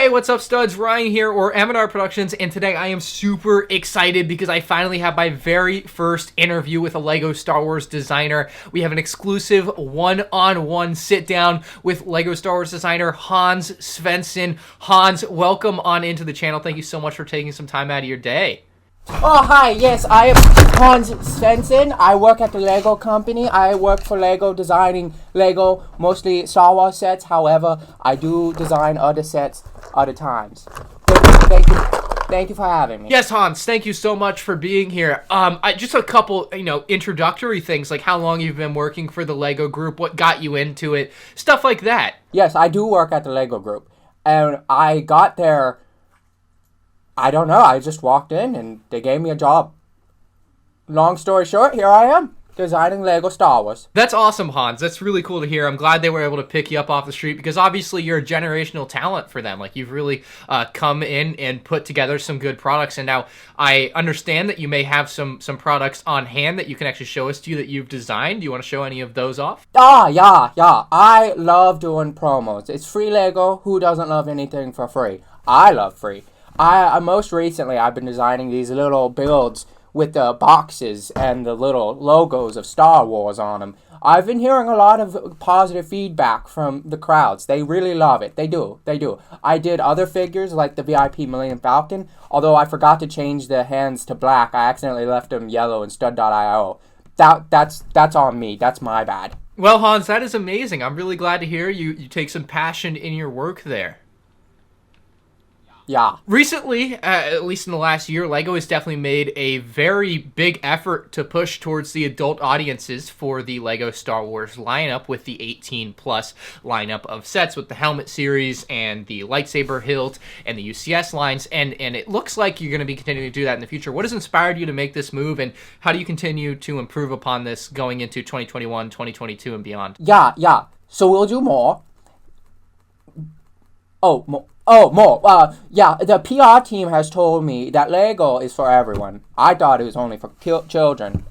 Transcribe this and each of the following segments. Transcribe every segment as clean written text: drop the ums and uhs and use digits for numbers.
Hey, what's up, studs? Ryan here, or MandRproductions, and today I am super excited because I finally have my very first interview with a LEGO Star Wars designer. We have an exclusive one-on-one sit-down with LEGO Star Wars designer Hans Svensson. Hans, welcome on into the channel. Thank you so much for taking some time out of your day. Oh, hi. Yes, I am Hans Svensson. I work at the LEGO company. I work for LEGO designing LEGO, mostly Star Wars sets. However, I do design other sets other times. Thank you for having me. Yes, Hans, thank you so much for being here. Just a couple, introductory things, like how long you've been working for the LEGO group, what got you into it, stuff like that. Yes, I do work at the LEGO group. And I got there, I don't know, I just walked in and they gave me a job. Long story short, here I am, designing LEGO Star Wars. That's awesome, Hans. That's really cool to hear. I'm glad they were able to pick you up off the street because obviously you're a generational talent for them. Like, you've really come in and put together some good products. And now I understand that you may have some products on hand that you can actually show us to you that you've designed. Do you want to show any of those off? Yeah. I love doing promos. It's free LEGO. Who doesn't love anything for free? I love free. Most recently, I've been designing these little builds with the boxes and the little logos of Star Wars on them. I've been hearing a lot of positive feedback from the crowds. They really love it. They do. I did other figures like the VIP Millennium Falcon, although I forgot to change the hands to black. I accidentally left them yellow in stud.io. That's on me. That's my bad. Well, Hans, that is amazing. I'm really glad to hear you take some passion in your work there. Yeah. Recently, at least in the last year, LEGO has definitely made a very big effort to push towards the adult audiences for the LEGO Star Wars lineup with the 18-plus lineup of sets with the helmet series and the lightsaber hilt and the UCS lines, and it looks like you're going to be continuing to do that in the future. What has inspired you to make this move, and how do you continue to improve upon this going into 2021, 2022, and beyond? Yeah. So we'll do more. More. The PR team has told me that LEGO is for everyone. I thought it was only for children.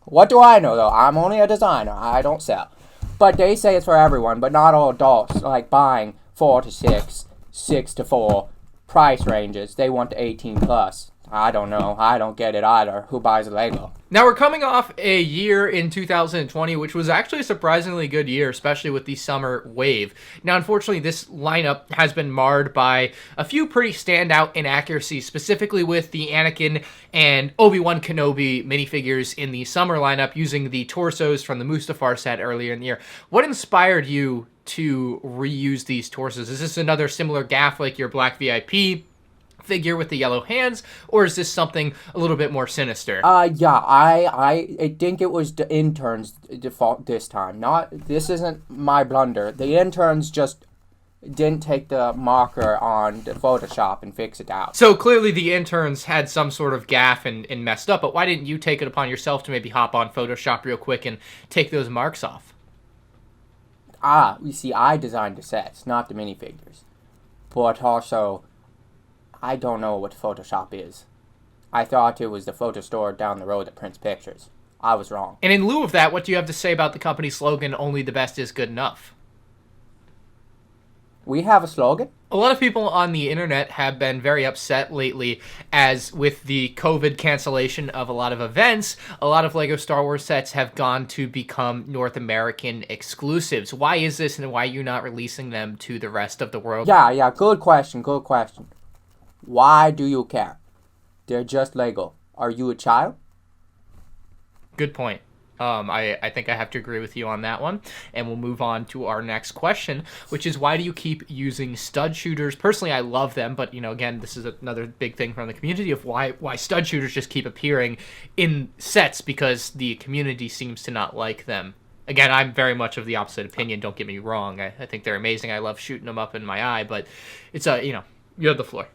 What do I know, though? I'm only a designer. I don't sell. But they say it's for everyone, but not all adults, like buying 4 to 6, 6 to 4 price ranges. They want the 18 plus. I don't know. I don't get it either. Who buys a LEGO? Now, we're coming off a year in 2020, which was actually a surprisingly good year, especially with the summer wave. Now, unfortunately, this lineup has been marred by a few pretty standout inaccuracies, specifically with the Anakin and Obi-Wan Kenobi minifigures in the summer lineup using the torsos from the Mustafar set earlier in the year. What inspired you to reuse these torsos? Is this another similar gaffe like your Black VIP figure with the yellow hands, or is this something a little bit more sinister? I think it was the interns' default this time. This isn't my blunder. The interns just didn't take the marker on the Photoshop and fix it out. So clearly the interns had some sort of gaffe and messed up, but why didn't you take it upon yourself to maybe hop on Photoshop real quick and take those marks off? You see, I designed the sets, not the minifigures. But also, I don't know what Photoshop is. I thought it was the photo store down the road that prints pictures. I was wrong. And in lieu of that, what do you have to say about the company slogan, "Only the best is good enough"? We have a slogan? A lot of people on the internet have been very upset lately, as with the COVID cancellation of a lot of events, a lot of LEGO Star Wars sets have gone to become North American exclusives. Why is this, and why are you not releasing them to the rest of the world? Yeah, good question. Why do you care? They're just LEGO. Are you a child? Good point. I think I have to agree with you on that one. And we'll move on to our next question, which is, why do you keep using stud shooters? Personally, I love them, but, again, this is another big thing from the community of why stud shooters just keep appearing in sets, because the community seems to not like them. Again, I'm very much of the opposite opinion, don't get me wrong. I think they're amazing. I love shooting them up in my eye, but it's, you have the floor.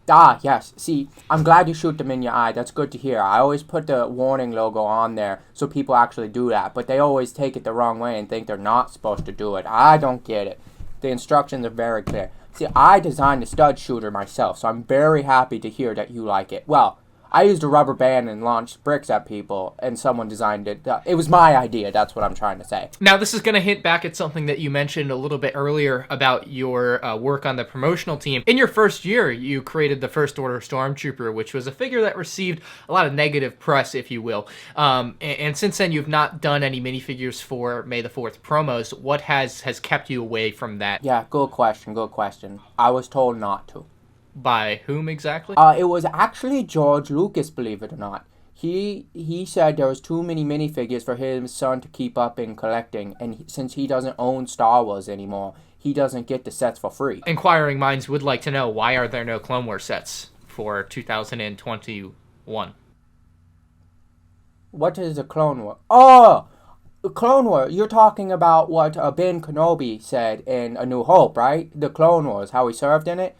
Yes. See, I'm glad you shoot them in your eye. That's good to hear. I always put the warning logo on there so people actually do that, but they always take it the wrong way and think they're not supposed to do it. I don't get it. The instructions are very clear. See, I designed the stud shooter myself, so I'm very happy to hear that you like it. Well, I used a rubber band and launched bricks at people, and someone designed it. It was my idea. That's what I'm trying to say. Now, this is going to hint back at something that you mentioned a little bit earlier about your work on the promotional team. In your first year, you created the First Order Stormtrooper, which was a figure that received a lot of negative press, if you will. And since then, you've not done any minifigures for May the 4th promos. What has kept you away from that? Yeah, good question, good question. I was told not to. By whom exactly? It was actually George Lucas, believe it or not. He said there was too many minifigures for his son to keep up in collecting, and since he doesn't own Star Wars anymore, he doesn't get the sets for free. Inquiring minds would like to know, why are there no Clone Wars sets for 2021? What is a Clone War? Oh! Clone War, you're talking about what Ben Kenobi said in A New Hope, right? The Clone Wars, how he served in it?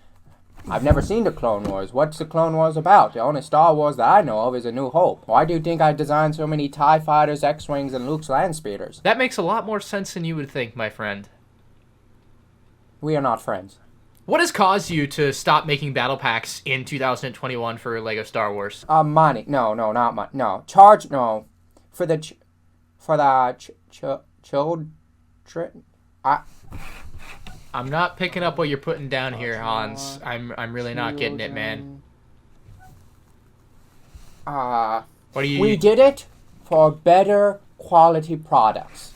I've never seen the Clone Wars. What's the Clone Wars about? The only Star Wars that I know of is A New Hope. Why do you think I designed so many TIE Fighters, X-Wings, and Luke's Land Speeders? That makes a lot more sense than you would think, my friend. We are not friends. What has caused you to stop making battle packs in 2021 for LEGO Star Wars? Money. No, not money. No. Charge, no. For the children. I'm not picking up what you're putting down here, Hans. I'm really not getting it, man. What are you... We did it for better quality products.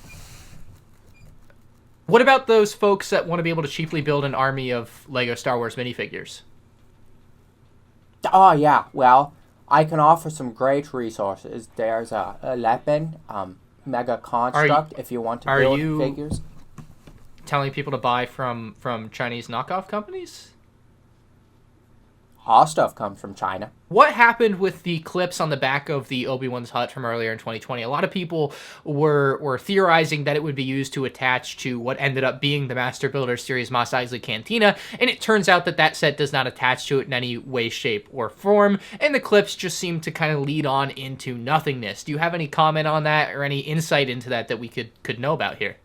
What about those folks that want to be able to cheaply build an army of LEGO Star Wars minifigures? Oh, yeah. Well, I can offer some great resources. There's a Leppen Mega Construct if you want to build figures. Telling people to buy from Chinese knockoff companies? All stuff comes from China. What happened with the clips on the back of the Obi-Wan's hut from earlier in 2020? A lot of people were theorizing that it would be used to attach to what ended up being the Master Builder Series Mos Eisley Cantina, and it turns out that set does not attach to it in any way, shape, or form, and the clips just seem to kind of lead on into nothingness. Do you have any comment on that or any insight into that we could know about here?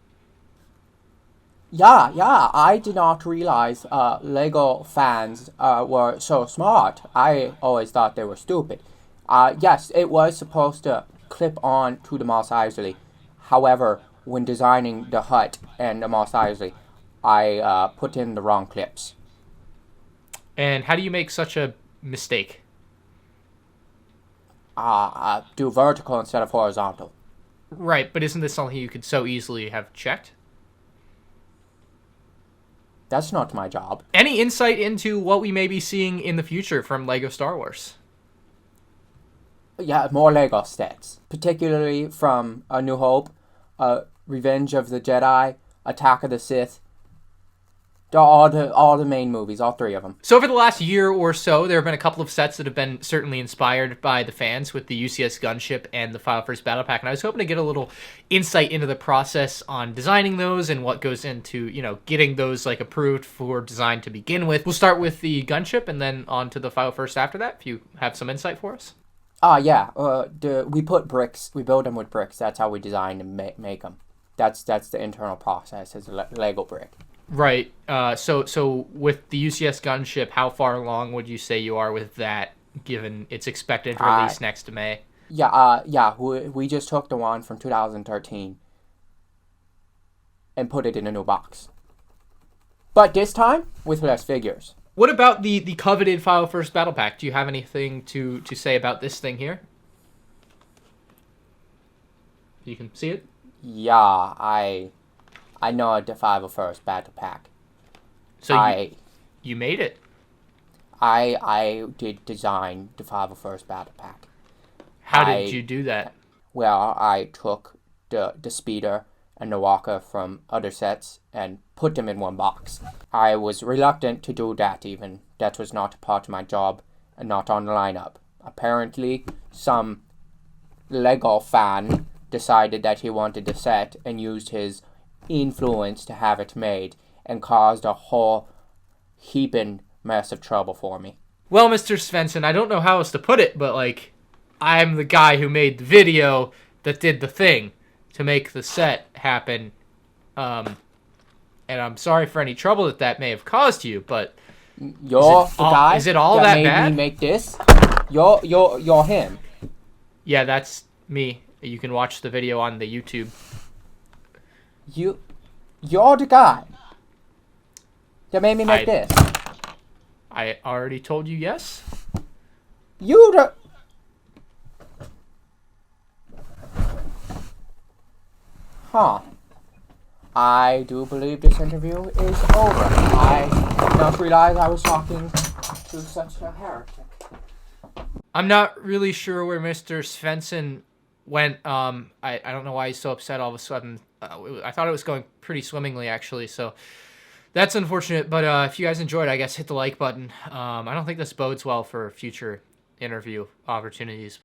Yeah, I did not realize LEGO fans were so smart. I always thought they were stupid. Yes, it was supposed to clip on to the Mos Eisley. However, when designing the hut and the Mos Eisley, I put in the wrong clips. And how do you make such a mistake? Do vertical instead of horizontal. Right, but isn't this something you could so easily have checked? That's not my job. Any insight into what we may be seeing in the future from LEGO Star Wars? Yeah, more LEGO sets. Particularly from A New Hope, Revenge of the Jedi, Attack of the Sith. All the main movies, all three of them. So over the last year or so, there have been a couple of sets that have been certainly inspired by the fans with the UCS Gunship and the File First Battle Pack. And I was hoping to get a little insight into the process on designing those and what goes into, getting those approved for design to begin with. We'll start with the Gunship and then on to the File First after that, if you have some insight for us. Yeah. We put bricks. We build them with bricks. That's how we design and make them. That's the internal process as a Lego brick. Right. So with the UCS Gunship, how far along would you say you are with that, given its expected release next May? Yeah. We just took the one from 2013 and put it in a new box. But this time, with less figures. What about the coveted File First Battle Pack? Do you have anything to say about this thing here? You can see it? Yeah, I know the 501st Battle Pack. So you made it? I did design the 501st Battle Pack. How did you do that? Well, I took the speeder and the walker from other sets and put them in one box. I was reluctant to do that even. That was not a part of my job and not on the lineup. Apparently, some LEGO fan decided that he wanted the set and used his influence to have it made and caused a whole heaping mess of trouble for me. Well, Mr. Svensson, I don't know how else to put it, but I'm the guy who made the video that did the thing to make the set happen. And I'm sorry for any trouble that may have caused you, but you're the guy is it all that that made bad? me make this? You're him. Yeah, that's me. You can watch the video on the YouTube. You're the guy that made me make this. I already told you yes. You the... Huh. I do believe this interview is over. I did not realize I was talking to such a heretic. I'm not really sure where Mr. Svensson went. I don't know why he's so upset all of a sudden. I thought it was going pretty swimmingly, actually, so that's unfortunate. But if you guys enjoyed, I guess hit the like button. I don't think this bodes well for future interview opportunities.